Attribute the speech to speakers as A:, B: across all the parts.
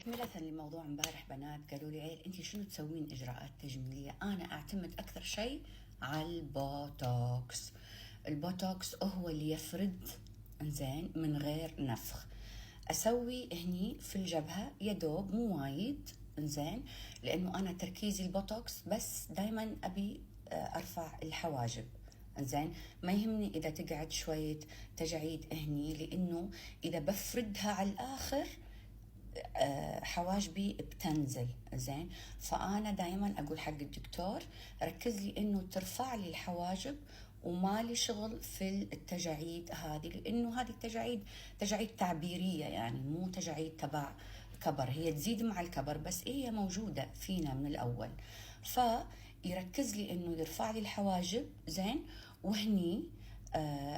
A: تكملة لموضوع امبارح بنات قالوا لي عيل انت شنو تسوين اجراءات تجميلية؟ انا اعتمد اكثر شيء على البوتوكس. البوتوكس هو اللي يفرد انزين من غير نفخ. اسوي هني في الجبهة يدوب مو وايد انزين، لانه انا تركيزي البوتوكس بس دايما ابي ارفع الحواجب زين. ما يهمني اذا تقعد شوية تجاعيد هني، لانه اذا بفردها على الاخر حواجبي بتنزل زين. فانا دائما اقول حق الدكتور ركز لي انه ترفع لي الحواجب وما لي شغل في التجاعيد هذه، لانه هذه التجاعيد تجاعيد تعبيريه، يعني مو تجاعيد تبع كبر، هي تزيد مع الكبر بس هي موجوده فينا من الاول. فيركز لي انه يرفع لي الحواجب زين، وهني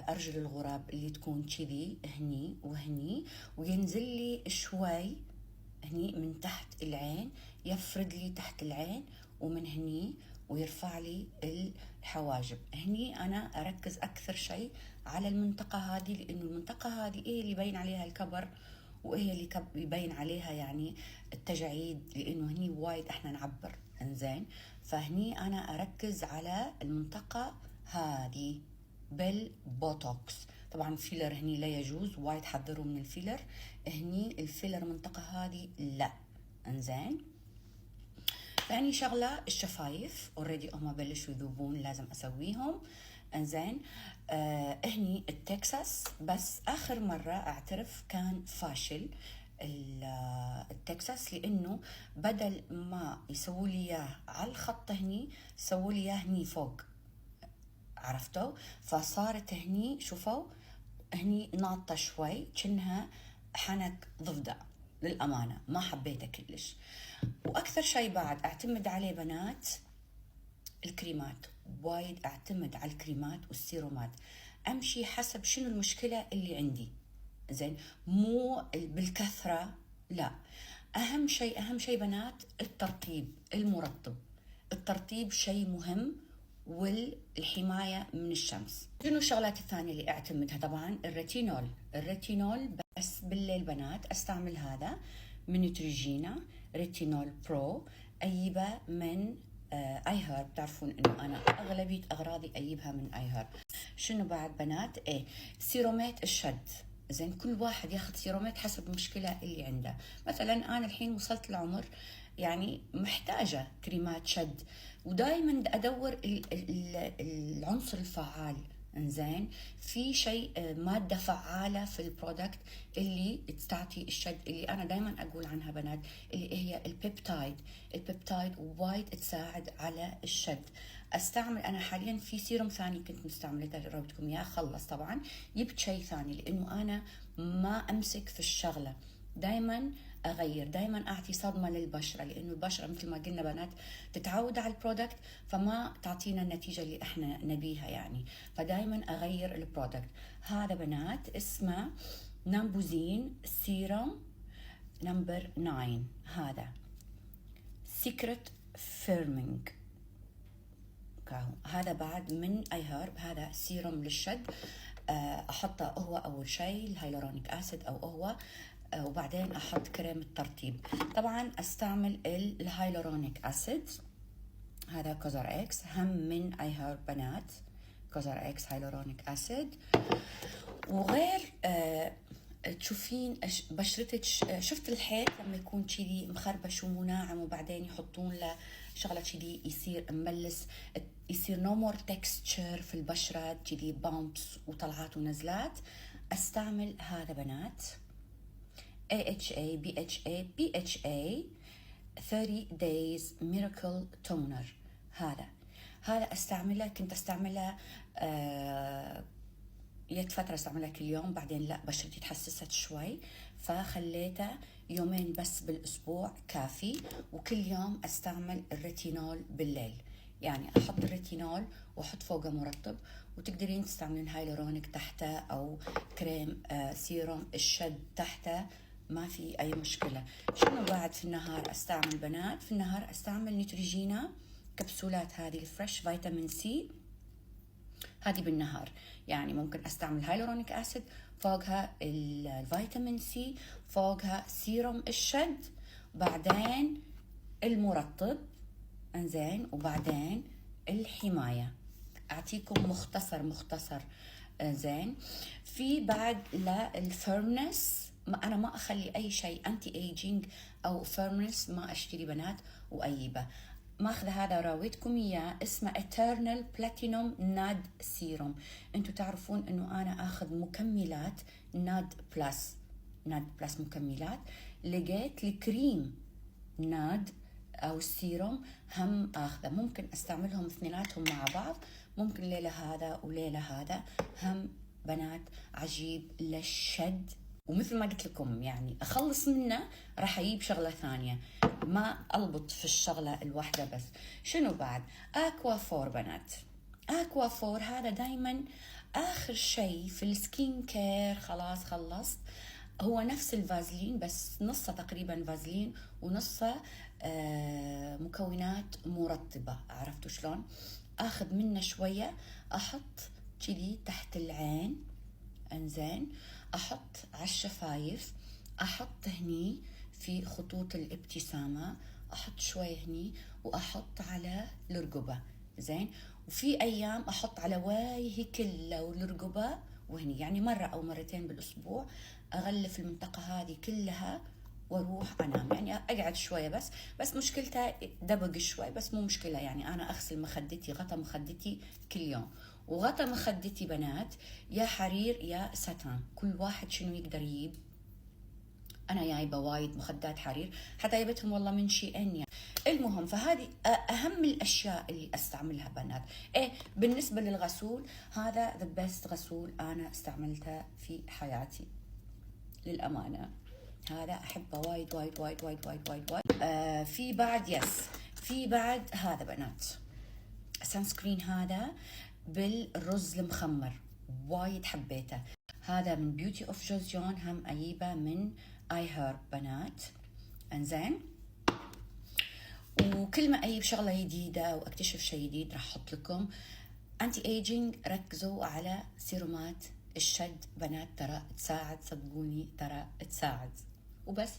A: أرجل الغراب اللي تكون كذي هني وهني، وينزل لي شوي هني من تحت العين، يفرد لي تحت العين ومن هني ويرفع لي الحواجب. هني أنا أركز أكثر شيء على المنطقة هذه، لأنه المنطقة هذه هي اللي يبين عليها الكبر، وهي اللي يبين عليها يعني التجاعيد، لأنه هني وايد احنا نعبر انزين. فهني أنا أركز على المنطقة هذه بالبوتوكس. طبعا فيلر هني لا يجوز، وايد حذروا من الفيلر هني، الفيلر منطقة هذه لا انزين. ثاني شغلة الشفايف اوريدي هم بلشوا يذوبون، لازم اسويهم انزين. هني التكساس، بس اخر مرة اعترف كان فاشل التكساس، لانه بدل ما يسووا لي اياه على الخط هني سووا لي اياه هني فوق، عرفتوا؟ فصارت هني شوفوا هني ناطة شوي كأنها حنك ضفدع، للأمانة ما حبيته كلش. وأكثر شيء بعد أعتمد عليه بنات الكريمات، وايد أعتمد على الكريمات والسيرومات، أمشي حسب شنو المشكلة اللي عندي زين، مو بالكثرة لا. أهم شيء بنات الترطيب المرطب، الترطيب شيء مهم، والحماية من الشمس. شنو الشغلات الثانية اللي اعتمدها؟ طبعا الريتينول بس بالليل بنات استعمل هذا من نيوتريجينا ريتينول برو، اجيبه من اي هيرب، تعرفون انه انا اغلبية اغراضي اجيبها من اي هيرب. شنو بعد بنات؟ سيرومات الشد زين، كل واحد ياخذ سيرومات حسب المشكلة اللي عنده. مثلا انا الحين وصلت العمر يعني محتاجة كريمات شد، ودائما ادور العنصر الفعال انزين، في شيء مادة فعالة في البرودكت اللي تعطي الشد، اللي انا دائما اقول عنها بنات اللي هي البيبتايد وايد تساعد على الشد. استعمل انا حاليا في سيروم ثاني كنت مستعملته جربتكم اياه خلص طبعا، جبت شيء ثاني لانه انا ما امسك في الشغله، دائما اغير، دائما اعطي صدمه للبشره، لانه البشره مثل ما قلنا بنات تتعود على البرودكت فما تعطينا النتيجه اللي احنا نبيها يعني، فدائما اغير البرودكت. هذا بنات اسمه نامبوزين سيروم نمبر 9، هذا سيكرت فيرمينج، هذا بعد من اي هيرب، هذا سيروم للشد. احطه هو اول شيء الهيلورونيك اسيد او هو، وبعدين احط كريم الترطيب. طبعا استعمل الهيلورونيك اسيد، هذا كوزر اكس هم من اي هيرب بنات، كوزر اكس هيلورونيك اسيد. وغير تشوفين بشرتك، شفت الحيط لما يكون كذي مخربش ومو ناعم وبعدين يحطون له شغله كذي يصير مملس، يصير نو مور تكستشر في البشره كذي بامبس وطلعات ونزلات، استعمل هذا بنات AHA BHA 30 days miracle toner. هذا استعمله، كنت استعمله جت فترة استعملها كل يوم، بعدين لا بشرتي تحسست شوي فخليته يومين بس بالأسبوع كافي، وكل يوم استعمل الريتينول بالليل، يعني احط الريتينول واحط فوقه مرطب، وتقدرين تستعملين هايلورونيك تحته او كريم سيروم الشد تحته، ما في اي مشكلة. شنو بعد في النهار استعمل بنات؟ في النهار استعمل نيوتريجينا كبسولات، هذه الفريش فيتامين سي، هذه بالنهار، يعني ممكن استعمل هايلورونيك اسيد فوقها الفيتامين سي، فوقها سيروم الشد، بعدين المرطب، انزين، وبعدين الحماية. اعطيكم مختصر زين. في بعد للفيرمنس، انا ما اخلي اي شيء انتي ايجينج او فيرمنس ما اشتري بنات وايبه. ماخذ هذا راويتكم اياه، اسمه Eternal Platinum ناد سيروم. انتم تعرفون انه انا اخذ مكملات ناد بلس، ناد بلس مكملات. لقيت الكريم ناد او السيروم هم اخذه، ممكن استعملهم اثنيناتهم مع بعض، ممكن ليله هذا وليله هذا. هم بنات عجيب للشد، ومثل ما قلت لكم يعني اخلص منه راح اجيب شغله ثانيه، ما البط في الشغله الواحده بس. شنو بعد؟ اكوا فور بنات. اكوا فور هذا دايما اخر شيء في السكين كير، خلاص خلصت. هو نفس الفازلين بس نصه تقريبا فازلين ونصه مكونات مرطبة. عرفتوا شلون؟ اخذ منه شوية احط كذي تحت العين، انزين، احط على الشفايف، احط هني في خطوط الابتسامة، احط شوية هني، واحط على الرقبة، زين. وفي ايام احط على وجهي كله والرقبة وهني، يعني مرة او مرتين بالاسبوع اغلف المنطقة هذه كلها واروح انام. يعني اقعد شويه بس مشكلتها دبق شوي، بس مو مشكله. يعني انا اغسل مخدتي، غطا مخدتي كل يوم. وغطا مخدتي بنات يا حرير يا ستان، كل واحد شنو يقدر يجيب. انا جايبه وايد مخدات حرير، حتى جايبتهم والله من شي ان يعني. المهم، فهذه اهم الاشياء اللي استعملها بنات. ايه بالنسبه للغسول، هذا ذا بيست غسول انا استعملته في حياتي للامانه. هذا احبه وايد وايد وايد وايد وايد وايد وايد. في بعد في بعد هذا بنات سان سكرين، هذا بالرز المخمر، وايد حبيته. هذا من بيوتي اوف جوزيون، هم اجيبه من اي هيرب بنات، انزين. وكل ما اجيب شغله جديده واكتشف شيء جديد راح احط لكم. انتي ايجينج، ركزوا على سيرومات الشد بنات، ترى تساعد، صدقوني ترى تساعد. وبس.